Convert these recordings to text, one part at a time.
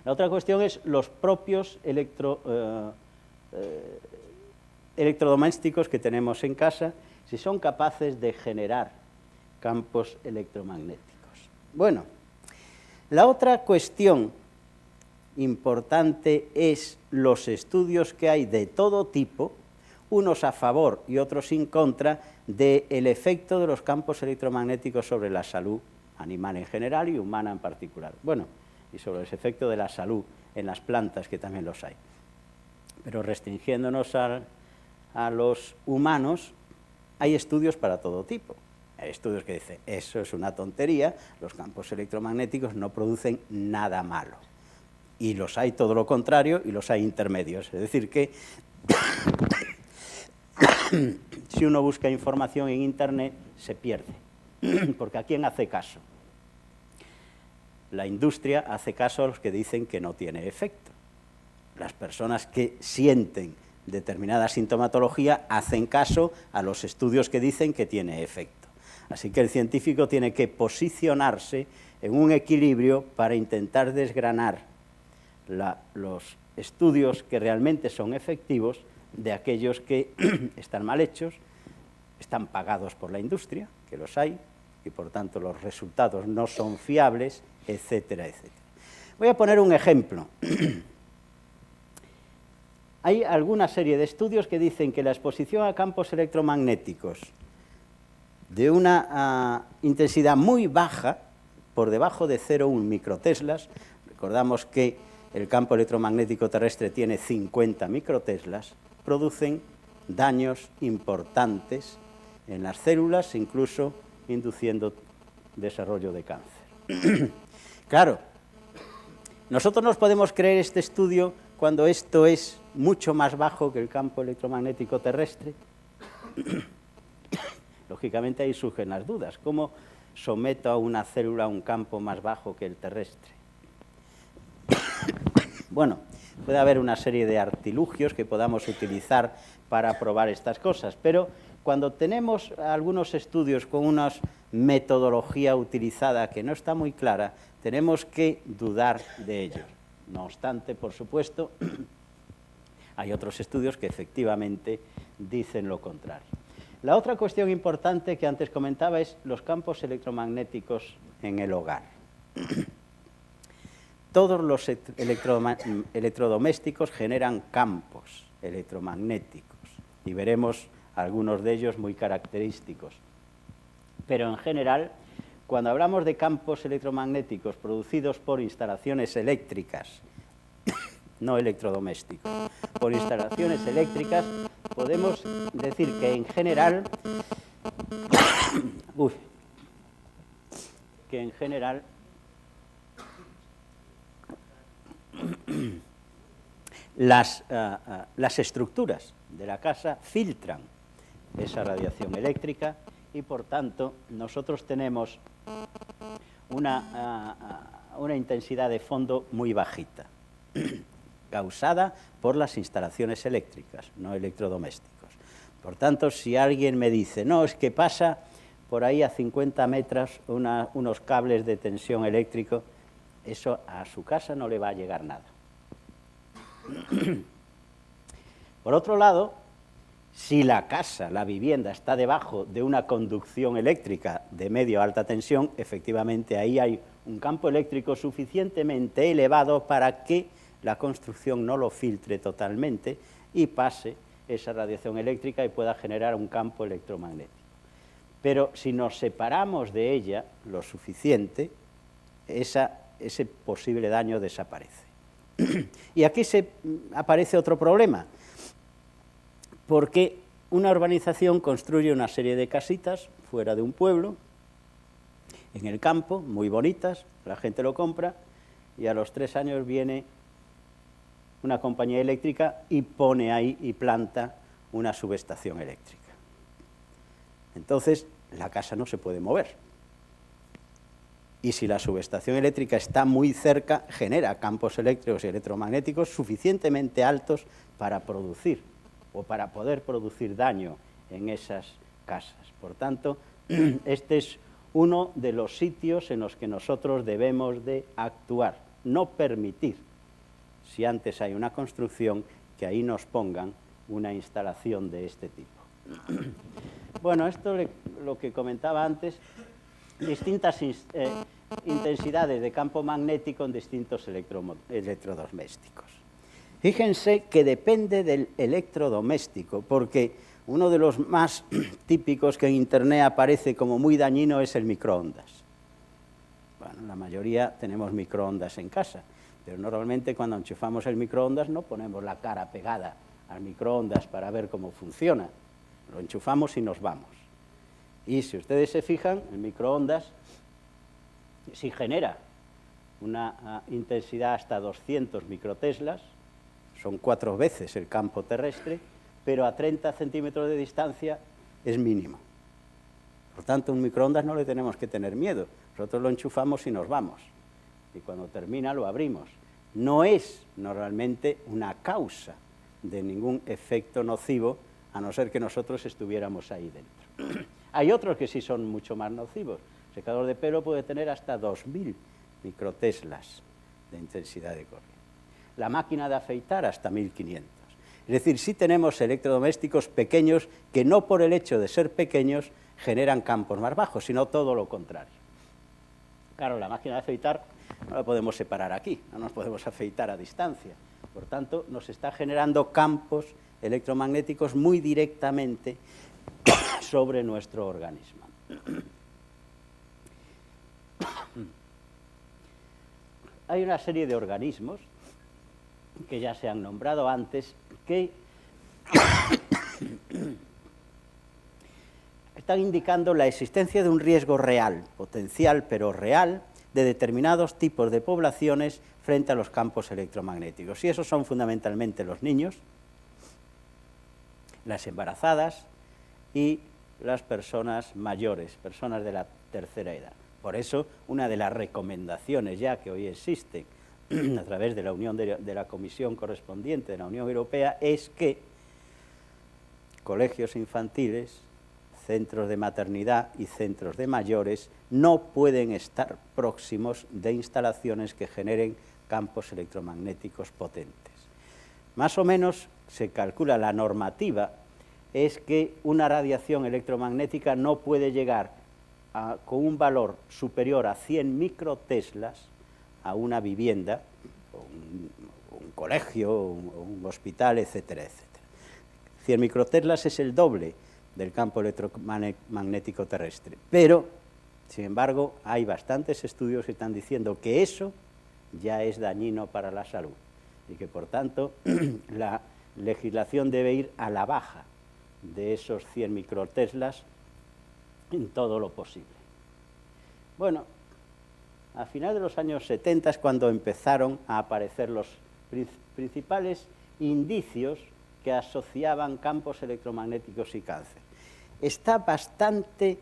La otra cuestión es los propios electrodomésticos que tenemos en casa, si son capaces de generar campos electromagnéticos. Bueno, la otra cuestión importante es los estudios que hay de todo tipo, unos a favor y otros en contra, del efecto de los campos electromagnéticos sobre la salud animal en general y humana en particular. Bueno, y sobre el efecto de la salud en las plantas, que también los hay. Pero restringiéndonos a los humanos, hay estudios para todo tipo. Hay estudios que dicen, eso es una tontería, los campos electromagnéticos no producen nada malo. Y los hay todo lo contrario y los hay intermedios. Es decir, que si uno busca información en Internet, se pierde. Porque ¿a quién hace caso? La industria hace caso a los que dicen que no tiene efecto. Las personas que sienten determinada sintomatología hacen caso a los estudios que dicen que tiene efecto. Así que el científico tiene que posicionarse en un equilibrio para intentar desgranar los estudios que realmente son efectivos de aquellos que están mal hechos, están pagados por la industria, que los hay, y por tanto los resultados no son fiables, etcétera, etcétera. Voy a poner un ejemplo. Hay alguna serie de estudios que dicen que la exposición a campos electromagnéticos de una intensidad muy baja, por debajo de 0,1 microteslas, recordamos que el campo electromagnético terrestre tiene 50 microteslas, producen daños importantes en las células, incluso induciendo desarrollo de cáncer. Claro, nosotros nos podemos creer este estudio cuando esto es mucho más bajo que el campo electromagnético terrestre. Lógicamente ahí surgen las dudas. ¿Cómo someto a una célula a un campo más bajo que el terrestre? Bueno, puede haber una serie de artilugios que podamos utilizar para probar estas cosas, pero cuando tenemos algunos estudios con una metodología utilizada que no está muy clara, tenemos que dudar de ellos. No obstante, por supuesto, hay otros estudios que efectivamente dicen lo contrario. La otra cuestión importante que antes comentaba es los campos electromagnéticos en el hogar. Todos los electrodomésticos generan campos electromagnéticos y veremos algunos de ellos muy característicos. Pero en general, cuando hablamos de campos electromagnéticos producidos por instalaciones eléctricas, no electrodomésticos, por instalaciones eléctricas, podemos decir que en general, las estructuras de la casa filtran esa radiación eléctrica y, por tanto, nosotros tenemos una intensidad de fondo muy bajita, causada por las instalaciones eléctricas, no electrodomésticos. Por tanto, si alguien me dice, no, es que pasa por ahí a 50 metros unos cables de tensión eléctrico, eso a su casa no le va a llegar nada. Por otro lado, si la casa, la vivienda, está debajo de una conducción eléctrica de medio a alta tensión, efectivamente ahí hay un campo eléctrico suficientemente elevado para que la construcción no lo filtre totalmente y pase esa radiación eléctrica y pueda generar un campo electromagnético. Pero si nos separamos de ella lo suficiente, ese posible daño desaparece. Y aquí aparece otro problema, porque una urbanización construye una serie de casitas fuera de un pueblo, en el campo, muy bonitas, la gente lo compra, y a los 3 años viene una compañía eléctrica y pone ahí y planta una subestación eléctrica. Entonces, la casa no se puede mover. Y si la subestación eléctrica está muy cerca, genera campos eléctricos y electromagnéticos suficientemente altos para producir o para poder producir daño en esas casas. Por tanto, este es uno de los sitios en los que nosotros debemos de actuar, no permitir si antes hay una construcción, que ahí nos pongan una instalación de este tipo. Bueno, esto es lo que comentaba antes, distintas intensidades de campo magnético en distintos electrodomésticos. Fíjense que depende del electrodoméstico, porque uno de los más típicos que en Internet aparece como muy dañino es el microondas. Bueno, la mayoría tenemos microondas en casa, pero normalmente cuando enchufamos el microondas no ponemos la cara pegada al microondas para ver cómo funciona. Lo enchufamos y nos vamos. Y si ustedes se fijan, el microondas sí genera una intensidad hasta 200 microteslas, son 4 veces el campo terrestre, pero a 30 centímetros de distancia es mínimo. Por tanto, un microondas no le tenemos que tener miedo. Nosotros lo enchufamos y nos vamos. Y cuando termina lo abrimos. No es normalmente una causa de ningún efecto nocivo, a no ser que nosotros estuviéramos ahí dentro. Hay otros que sí son mucho más nocivos. El secador de pelo puede tener hasta 2000 microteslas de intensidad de corriente. La máquina de afeitar hasta 1500. Es decir, sí tenemos electrodomésticos pequeños que no por el hecho de ser pequeños generan campos más bajos, sino todo lo contrario. Claro, la máquina de afeitar no la podemos separar aquí, no nos podemos afeitar a distancia. Por tanto, nos está generando campos electromagnéticos muy directamente sobre nuestro organismo. Hay una serie de organismos que ya se han nombrado antes, que están indicando la existencia de un riesgo real, potencial pero real, de determinados tipos de poblaciones frente a los campos electromagnéticos. Y esos son fundamentalmente los niños, las embarazadas y las personas mayores, personas de la tercera edad. Por eso, una de las recomendaciones ya que hoy existen a través de la Unión de la Comisión correspondiente de la Unión Europea es que colegios infantiles, centros de maternidad y centros de mayores no pueden estar próximos de instalaciones que generen campos electromagnéticos potentes. Más o menos se calcula, la normativa es que una radiación electromagnética no puede llegar con un valor superior a 100 microteslas a una vivienda, un colegio, un hospital, etcétera, etcétera. 100 microteslas es el doble del campo electromagnético terrestre, pero, sin embargo, hay bastantes estudios que están diciendo que eso ya es dañino para la salud y que, por tanto, la legislación debe ir a la baja de esos 100 microteslas en todo lo posible. Bueno, a finales de los años 70 es cuando empezaron a aparecer los principales indicios que asociaban campos electromagnéticos y cáncer. Está bastante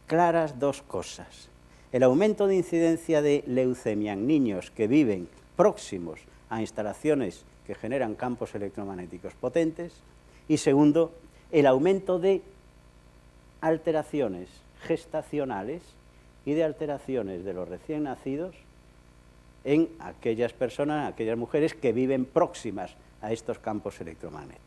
claras dos cosas. El aumento de incidencia de leucemia en niños que viven próximos a instalaciones que generan campos electromagnéticos potentes, y segundo, el aumento de alteraciones gestacionales y de alteraciones de los recién nacidos en aquellas personas, aquellas mujeres que viven próximas a estos campos electromagnéticos.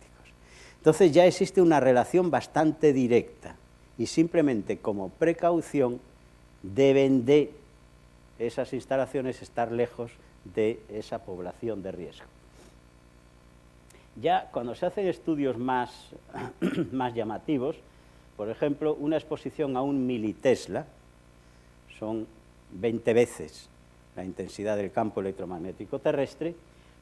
Entonces ya existe una relación bastante directa y simplemente como precaución deben de esas instalaciones estar lejos de esa población de riesgo. Ya cuando se hacen estudios más llamativos, por ejemplo, una exposición a 1 militesla, son 20 veces la intensidad del campo electromagnético terrestre,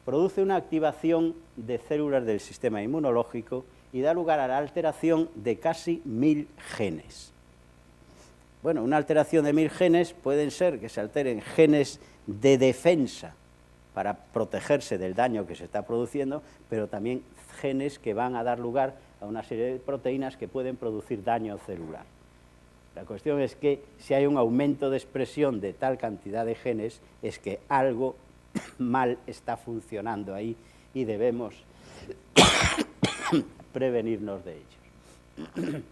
produce una activación de células del sistema inmunológico y da lugar a la alteración de casi 1000 genes. Bueno, una alteración de 1000 genes pueden ser que se alteren genes de defensa para protegerse del daño que se está produciendo, pero también genes que van a dar lugar a una serie de proteínas que pueden producir daño celular. La cuestión es que si hay un aumento de expresión de tal cantidad de genes, es que algo mal está funcionando ahí y debemos prevenirnos de ellos.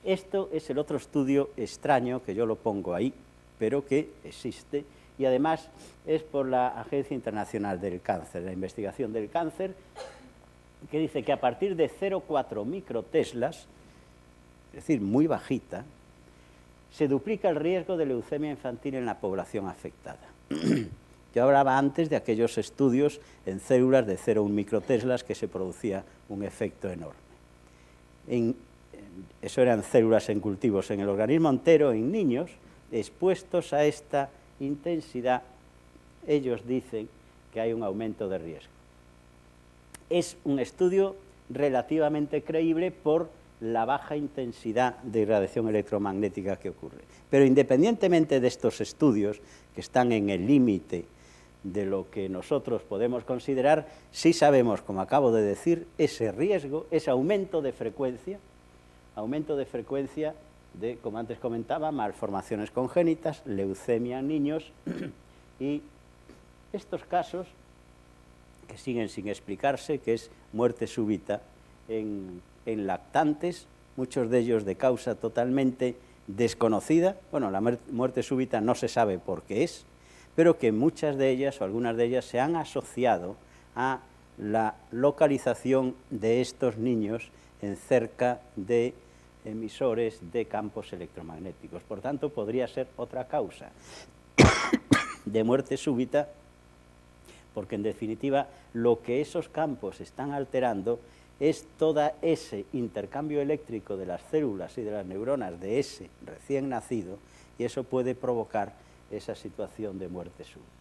Esto es el otro estudio extraño, que yo lo pongo ahí, pero que existe, y además es por la Agencia Internacional del Cáncer, la investigación del cáncer, que dice que a partir de 0,4 microteslas, es decir, muy bajita, se duplica el riesgo de leucemia infantil en la población afectada. Yo hablaba antes de aquellos estudios en células de 0,1 microteslas que se producía un efecto enorme. Eso eran células en cultivos. En el organismo entero, en niños, expuestos a esta intensidad, ellos dicen que hay un aumento de riesgo. Es un estudio relativamente creíble por la baja intensidad de irradiación electromagnética que ocurre. Pero independientemente de estos estudios, que están en el límite de lo que nosotros podemos considerar, sí sabemos, como acabo de decir, ese riesgo, ese aumento de frecuencia de, como antes comentaba, malformaciones congénitas, leucemia en niños y estos casos que siguen sin explicarse, que es muerte súbita en lactantes, muchos de ellos de causa totalmente desconocida. Bueno, la muerte súbita no se sabe por qué es, pero que muchas de ellas o algunas de ellas se han asociado a la localización de estos niños en cerca de emisores de campos electromagnéticos. Por tanto, podría ser otra causa de muerte súbita, porque en definitiva lo que esos campos están alterando es todo ese intercambio eléctrico de las células y de las neuronas de ese recién nacido, y eso puede provocar esa situación de muerte súbita.